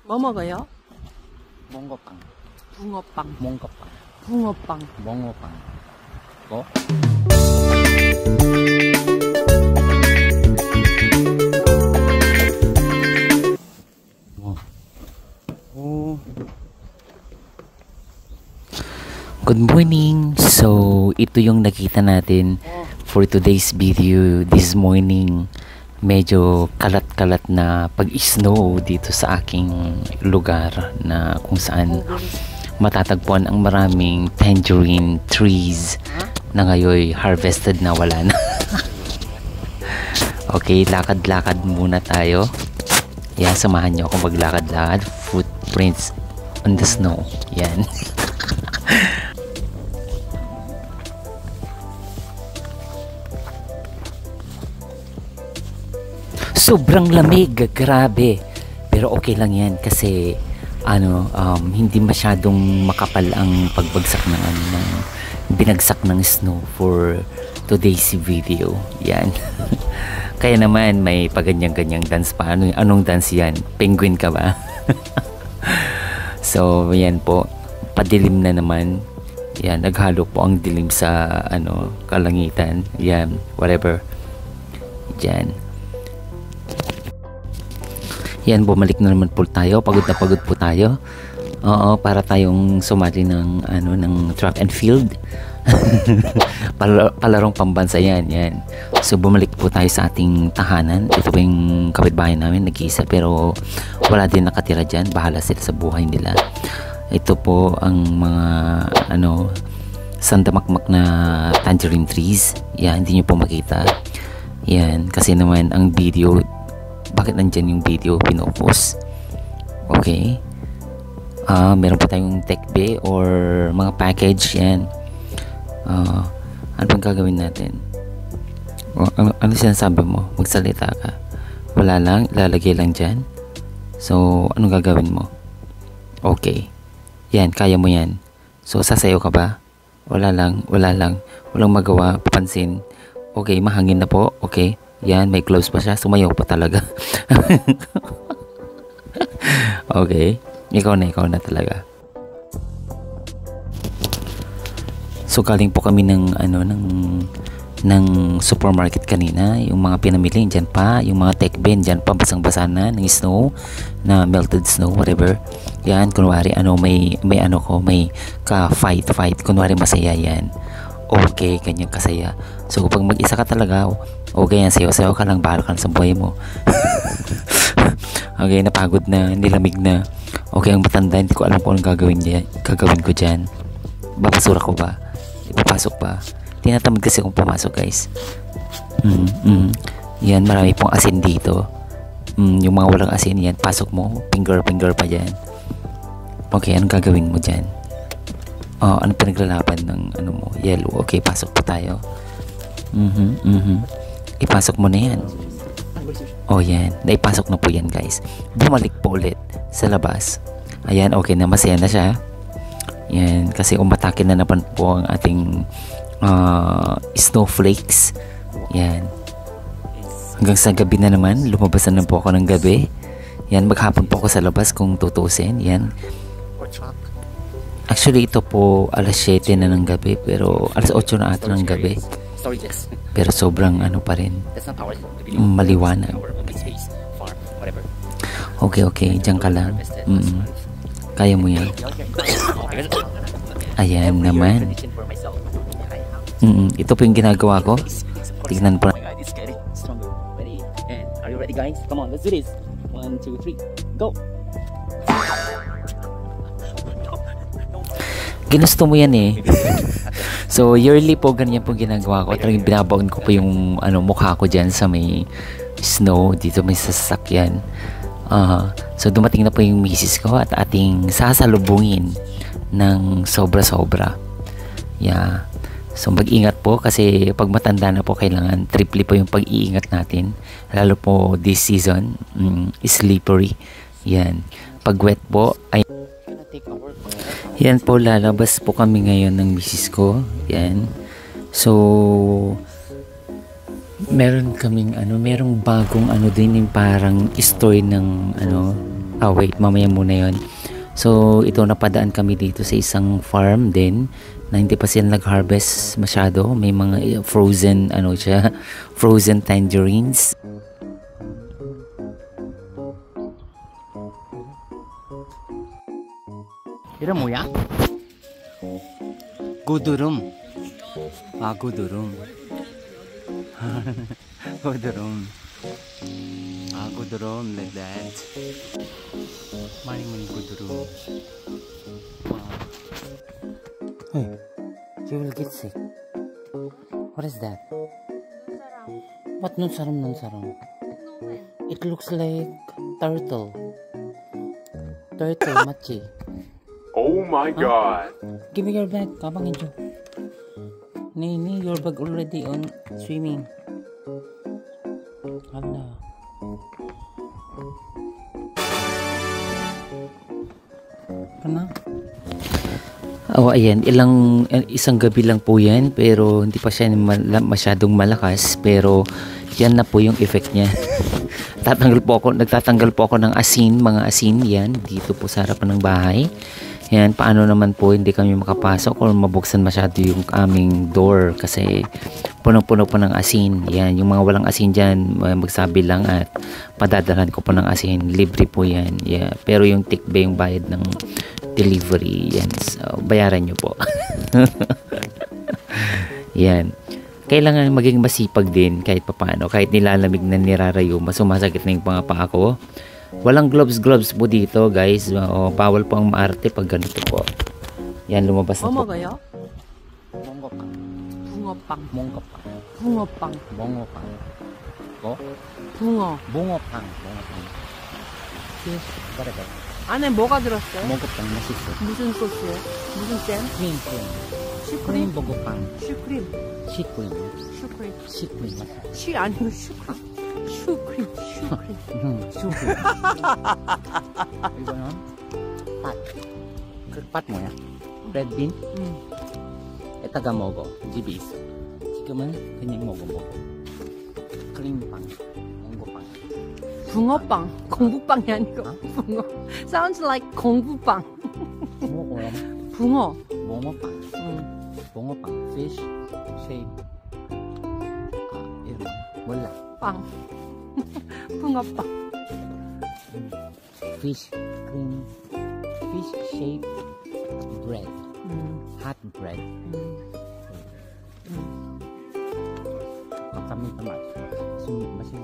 뭐 먹어요? 몽고빵. 붕어빵. 몽고빵. 붕어빵. 몽고빵. 뭐? Good morning! So, ito yung nakita natin for today's video this morning. Medyo kalat-kalat na pag-snow dito sa aking lugar na kung saan matatagpuan ang maraming tangerine trees na ngayon harvested na, wala na. Okay, lakad-lakad muna tayo. Yan, samahan nyo akong maglakad-lakad. Footprints on the snow. Yan. Sobrang lamig, grabe. Pero okay lang yan kasi hindi masyadong makapal ang pagbagsak ng binagsak ng snow for today's video. Yan. Kaya naman may paganyang-ganyang dance pa. Anong dance yan? Penguin ka ba? So, yan po. Padilim na naman. Yan, naghalo po ang dilim sa kalangitan. Yan, whatever. Yan. Yan, bumalik na naman po tayo. Pagod na pagod po tayo. Oo, para tayong sumali ng track and field. Palarong pambansa yan. Yan. So, bumalik po tayo sa ating tahanan. Ito po yung kapitbahay namin, nag-iisa. Pero wala din nakatira dyan. Bahala sila sa buhay nila. Ito po ang mga sandamakmak na tangerine trees. Yan, hindi nyo po makita. Yan, kasi naman ang video, bakit nandyan yung video pinupost? Okay. Meron pa tayong tech bay or mga package. Yan. Ano bang gagawin natin? Ano sinasabi mo? Magsalita ka. Wala lang, ilalagay lang dyan. So, anong gagawin mo? Okay. Yan, kaya mo yan. So, sasayaw ka ba? Wala lang. Walang magawa, papansin. Okay, mahangin na po. Okay. Yan, may gloves pa siya. Sumayaw pa talaga. Okay. Ikaw na talaga. So, galing po kami ng supermarket kanina. Yung mga pinamili, dyan pa. Yung mga tech bin, dyan pa. Basang-basa na ng snow. Na melted snow, whatever. Yan, kunwari, may ka-fight. Kunwari, masaya yan. Okay, kanyang kasaya. So, kapag mag-isa ka talaga, okay yan, sayo ka lang, bahala ka sa buhay mo. Okay, napagod na, nilamig na. Okay, ang matanda, hindi ko alam kung anong gagawin ko dyan. Babasura ko ba? Ipapasok ba? Tinatamad kasi akong pumasok, guys. Yan, marami pong asin dito. Yung mga walang asin, yan, pasok mo, finger pa dyan. Okay, anong gagawin mo dyan? Ano pinaglalaban ng mo? Yellow. Okay, pasok po tayo. Ipasok mo na yan. Yan. Naipasok na po yan, guys. Bumalik po ulit sa labas. Ayan, okay na. Masaya na siya. Yan. Kasi umatake na naman po ang ating snowflakes. Yan. Hanggang sa gabi na naman. Lumabas na po ako ng gabi. Yan. Maghapon po ako sa labas kung tutusin. Yan. Actually, ito po alas 7 na ng gabi, pero alas 8 na ata ng gabi. Pero sobrang pa rin. Maliwanag. Okay. Diyan ka lang. Kaya mo yan. Ayan naman. Ito po yung ginagawa ko. Tignan po. Are you ready, guys? Come on, let's do this. 1, 2, 3, go! Ginusto mo yan eh. So, yearly po, ganyan po ginagawa ko. Talagang binabaon ko po yung mukha ko dyan sa may snow. Dito may sasakyan. So, dumating na po yung misis ko at ating sasalubungin ng sobra-sobra. Yeah. So, mag-ingat po kasi pag matanda na po, kailangan triple po yung pag-iingat natin. Lalo po this season, slippery. Yan. Pag wet po, ay yan po, lalabas po kami ngayon ng misis ko. Yan. So, meron kaming merong bagong din yung parang story ng Wait, mamaya muna yon. So, ito napadaan kami dito sa isang farm din na hindi pa sila nag-harvest masyado. May mga frozen, ano siya, frozen tangerines. 이름 뭐야? 고드름. 고드름. 고드름. 고드름 like that. Maning 고드름. Hey, you will get sick. What is that? What nunsaram? It looks like turtle. Turtle, machi. Oh my god. Give me your bag, kabang injo. Nini, your bag already on swimming. Hala. Kama? Ayan, isang gabi lang po yan, pero hindi pa siya masyadong malakas, pero yan na po yung effect niya. Nagtatanggal po ako ng asin, mga asin yan, dito po sa harapan ng bahay. Yan, paano naman po hindi kami makapasok o mabuksan masyado yung aming door kasi punong-puno po ng asin. Yan, yung mga walang asin dyan, magsabi lang at padadalhan ko po ng asin. Libre po yan. Yeah. Pero yung tikbe yung bayad ng delivery, yan. So, bayaran nyo po. Yan. Kailangan maging masipag din kahit papaano. Kahit nilalamig na nirarayo, sumasakit na yung pangapa ko. Walang gloves po dito, guys. Bawal po ang maarte pag ganito po. Yan, lumabas na po. 먹어요? Mongopang. 붕어빵. Mongopang. 붕어빵. Mongopang. Ko? 붕어. Bungopang. Fish. Baraga. 안에 뭐가 들었어요? Mongopang masisip. 무슨 소스요? 무슨 잼? Cream. 슈크림? Bongopang. 슈크림. Shikrim. 슈크림. Shikrim. 슈 아니고 슈크림. 슈크림. Shukrim. Iba nun? Pat. Pat mo yan. Red bean. Tagamogo. Gibis. 지금은 그냥 먹어보고. 크림빵. 몽고빵. 붕어빵. 공부빵이 아니고 붕어. Sounds like 공부빵. 붕어빵. 붕어. 몽어빵. 붕어빵. Fish shape. 이름 몰라. 빵. 붕어빵. Fish cream. Fish shape bread. Hot bread. Kami teman. Sungguh masih